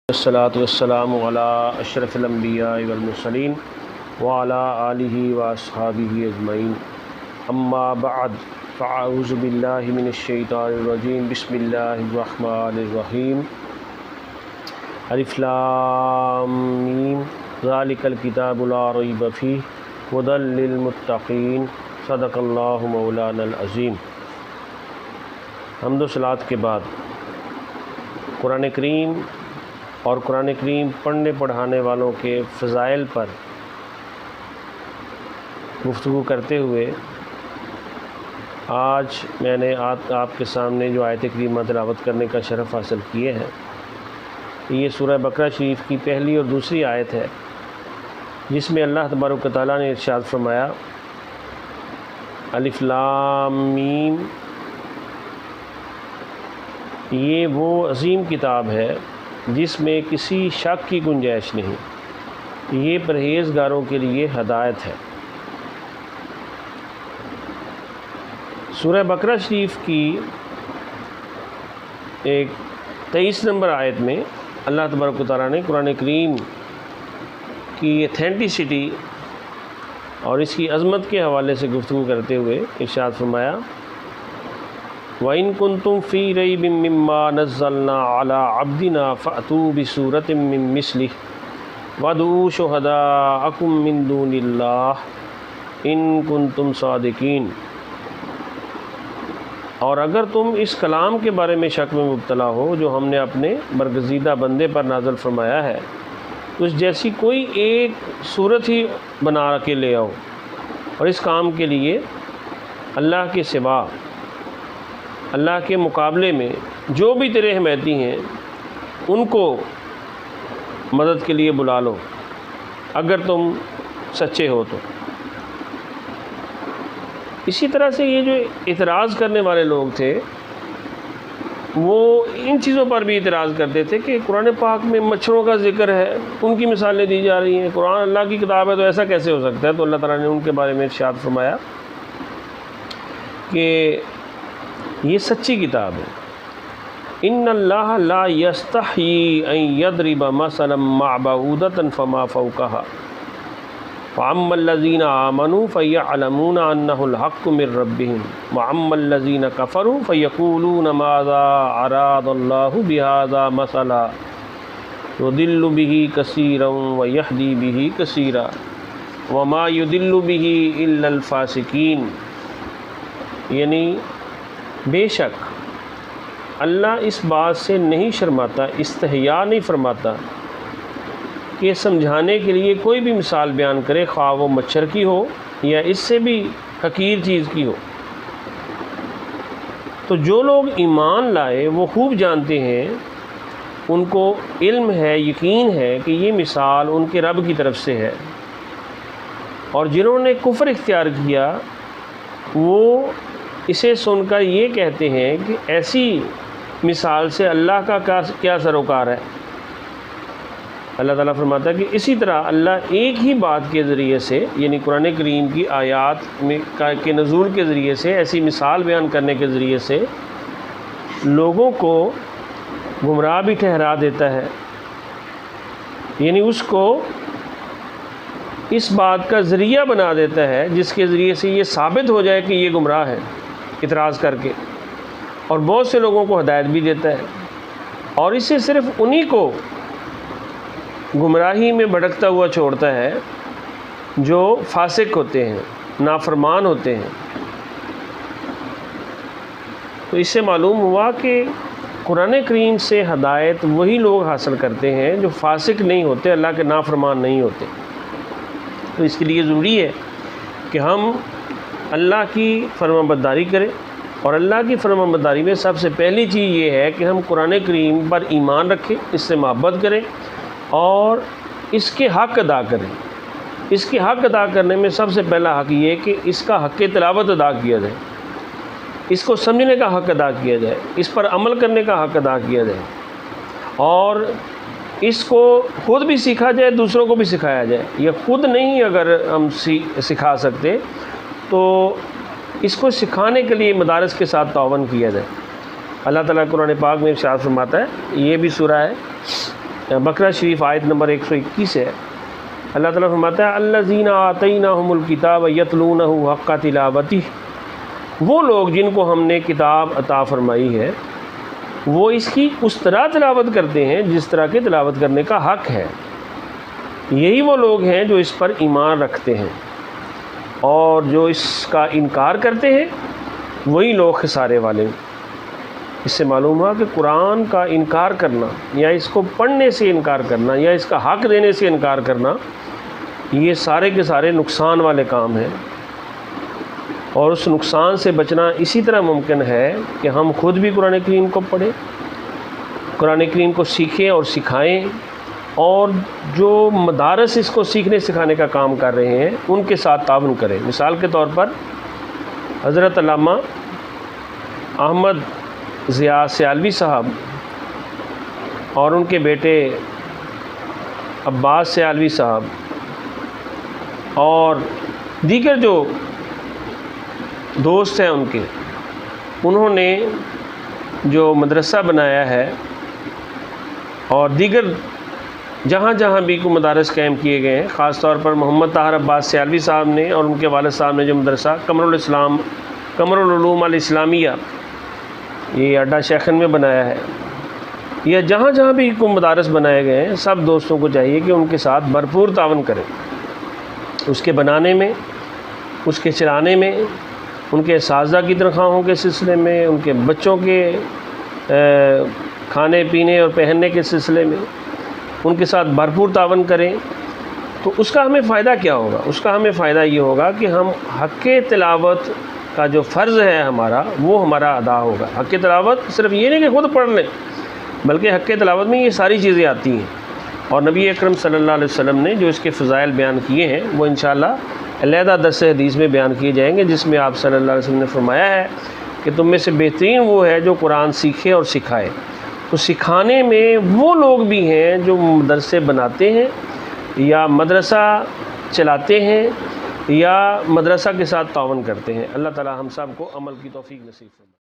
والصلاة والسلام على أشرف الأنبياء والمرسلين وعلى آلہ وأصحابہ اجمعین اما بعد فاعوذ باللہ من الشیطان الرجیم بسم اللہ الرحمن الرحیم الف لام میم ذالک الکتاب لا ریب فیہ ھدی للمتقین صدق اللہ مولانا العظیم۔ حمد و صلوات کے بعد قرآن کریم اور قرآن کریم پڑھنے پڑھانے والوں کے فضائل پر گفتگو کرتے ہوئے آج میں نے آپ کے سامنے جو آیت کریمہ تلاوت کرنے کا شرف حاصل کیے ہیں، یہ سورہ بقرہ شریف کی پہلی اور دوسری آیت ہے، جس میں اللہ تبارک و تعالیٰ نے ارشاد فرمایا الف لام میم، یہ وہ عظیم کتاب ہے جس میں کسی شک کی گنجائش نہیں، یہ پرہیزگاروں کے لیے ہدایت ہے۔ سورہ بقرہ شریف کی 23 نمبر آیت میں اللہ تبارک و تعالیٰ نے قرآن کریم کی ایتھینٹسٹی اور اس کی عظمت کے حوالے سے گفتگو کرتے ہوئے ارشاد فرمایا وَإِن كُنتُم فِي رَيْبٍ مِّمَّا نَزَّلْنَا عَلَىٰ عَبْدِنَا فَأْتُوا بِسُورَةٍ مِّن مِّثْلِهِ وَادْعُوا شُهَدَاءَكُم مِّن دُونِ اللَّهِ إِن كُنتُم صَادِقِينَ۔ اور اگر تم اس کلام کے بارے میں شک میں مبتلا ہو جو ہم نے اپنے برگزیدہ بندے پر نازل فرمایا ہے، تو اس جیسی کوئی ایک صورت ہی بنا کے لے آؤ، اور اس کام کے لیے اللہ کے سوا، اللہ کے مقابلے میں جو بھی تیرے حمایتی ہیں ان کو مدد کے لیے بلا لو اگر تم سچے ہو تو۔ اسی طرح سے یہ جو اعتراض کرنے والے لوگ تھے وہ ان چیزوں پر بھی اعتراض کرتے تھے کہ قرآن پاک میں مچھروں کا ذکر ہے، ان کی مثالیں دی جا رہی ہیں، قرآن اللہ کی کتاب ہے تو ایسا کیسے ہو سکتا ہے؟ تو اللہ تعالیٰ نے ان کے بارے میں ارشاد فرمایا کہ یہ سچی کتاب ہے۔ ان اللہ لا یستحیی ان یضرب مثلا مع بعوضۃ فما فوقها فاما الذین آمنوا فیعلمون انہ الحق من ربهم واما الذین کفروا فیقولون ماذا اراد اللہ بہذا مثلا یضل به کثیرا ویہدی به کثیرا وما یضل به الا الفاسقین۔ یعنی بے شک اللہ اس بات سے نہیں شرماتا، استحیاء نہیں فرماتا کہ سمجھانے کے لیے کوئی بھی مثال بیان کرے، خواہ وہ مچھر کی ہو یا اس سے بھی حقیر چیز کی ہو۔ تو جو لوگ ایمان لائے وہ خوب جانتے ہیں، ان کو علم ہے، یقین ہے کہ یہ مثال ان کے رب کی طرف سے ہے، اور جنہوں نے کفر اختیار کیا وہ اسے سن کر یہ کہتے ہیں کہ ایسی مثال سے اللہ کا کیا سروکار ہے۔ اللہ تعالیٰ فرماتا ہے کہ اسی طرح اللہ ایک ہی بات کے ذریعے سے، یعنی قرآن کریم کی آیات کے نزول کے ذریعے سے، ایسی مثال بیان کرنے کے ذریعے سے لوگوں کو گمراہ بھی ٹھہرا دیتا ہے، یعنی اس کو اس بات کا ذریعہ بنا دیتا ہے جس کے ذریعے سے یہ ثابت ہو جائے کہ یہ گمراہ ہے اعتراض کر کے، اور بہت سے لوگوں کو ہدایت بھی دیتا ہے، اور اسے صرف انہی کو گمراہی میں بھٹکتا ہوا چھوڑتا ہے جو فاسق ہوتے ہیں، نافرمان ہوتے ہیں۔ تو اس سے معلوم ہوا کہ قرآن کریم سے ہدایت وہی لوگ حاصل کرتے ہیں جو فاسق نہیں ہوتے، اللہ کے نافرمان نہیں ہوتے۔ تو اس کے لیے ضروری ہے کہ ہم اللہ کی فرمانبرداری کریں، اور اللہ کی فرمانبرداری میں سب سے پہلی چیز یہ ہے کہ ہم قرآن کریم پر ایمان رکھیں، اس سے محبت کریں اور اس کے حق ادا کریں۔ اس کے حق ادا کرنے میں سب سے پہلا حق یہ ہے کہ اس کا حق تلاوت ادا کیا جائے، اس کو سمجھنے کا حق ادا کیا جائے، اس پر عمل کرنے کا حق ادا کیا جائے، اور اس کو خود بھی سیکھا جائے، دوسروں کو بھی سکھایا جائے۔ یا خود نہیں اگر ہم سکھا سکتے تو اس کو سکھانے کے لیے مدارس کے ساتھ تعاون کیا جائے۔ اللہ تعالیٰ قرآن پاک میں ارشاد فرماتا ہے، یہ بھی سورہ ہے بقرہ شریف آیت نمبر 121 ہے، اللہ تعالیٰ فرماتا ہے الذین آتیناہم الکتاب یتلونہ حق تلاوتہ، وہ لوگ جن کو ہم نے کتاب عطا فرمائی ہے وہ اس کی اس طرح تلاوت کرتے ہیں جس طرح کے تلاوت کرنے کا حق ہے، یہی وہ لوگ ہیں جو اس پر ایمان رکھتے ہیں، اور جو اس کا انکار کرتے ہیں وہی لوگ خسارے والے ہیں۔ اس سے معلوم ہوا کہ قرآن کا انکار کرنا یا اس کو پڑھنے سے انکار کرنا یا اس کا حق دینے سے انکار کرنا یہ سارے کے سارے نقصان والے کام ہیں، اور اس نقصان سے بچنا اسی طرح ممکن ہے کہ ہم خود بھی قرآن کریم کو پڑھیں، قرآن کریم کو سیکھیں اور سکھائیں، اور جو مدارس اس کو سیکھنے سکھانے کا کام کر رہے ہیں ان کے ساتھ تعاون کریں۔ مثال کے طور پر حضرت علامہ احمد ضیاء سیالوی صاحب اور ان کے بیٹے عباس سیالوی صاحب اور دیگر جو دوست ہیں ان کے، انہوں نے جو مدرسہ بنایا ہے اور دیگر جہاں جہاں بھی کوئی مدارس قائم کیے گئے ہیں، خاص طور پر محمد طاہر عباس سیالوی صاحب نے اور ان کے والد صاحب نے جو مدرسہ قمر العلوم الاسلامیہ یہ اڈا شیخن میں بنایا ہے، یا جہاں جہاں بھی کوئی مدارس بنائے گئے ہیں، سب دوستوں کو چاہیے کہ ان کے ساتھ بھرپور تعاون کریں، اس کے بنانے میں، اس کے چلانے میں، ان کے اساتذہ کی تنخواہوں کے سلسلے میں، ان کے بچوں کے کھانے پینے اور پہننے کے سلسلے میں ان کے ساتھ بھرپور تعاون کریں۔ تو اس کا ہمیں فائدہ کیا ہوگا؟ اس کا ہمیں فائدہ یہ ہوگا کہ ہم حق تلاوت کا جو فرض ہے ہمارا وہ ہمارا ادا ہوگا۔ حق تلاوت صرف یہ نہیں کہ خود پڑھ لیں، بلکہ حق تلاوت میں یہ ساری چیزیں آتی ہیں، اور نبی اکرم صلی اللہ علیہ وسلم نے جو اس کے فضائل بیان کیے ہیں وہ انشاءاللہ علیحدہ درس حدیث میں بیان کیے جائیں گے، جس میں آپ صلی اللہ علیہ وسلم نے فرمایا ہے کہ تم میں سے بہترین وہ ہے جو قرآن سیکھے اور سکھائے۔ تو سکھانے میں وہ لوگ بھی ہیں جو مدرسے بناتے ہیں یا مدرسہ چلاتے ہیں یا مدرسہ کے ساتھ تعاون کرتے ہیں۔ اللہ تعالی ہم سب کو عمل کی توفیق نصیب فرمائے۔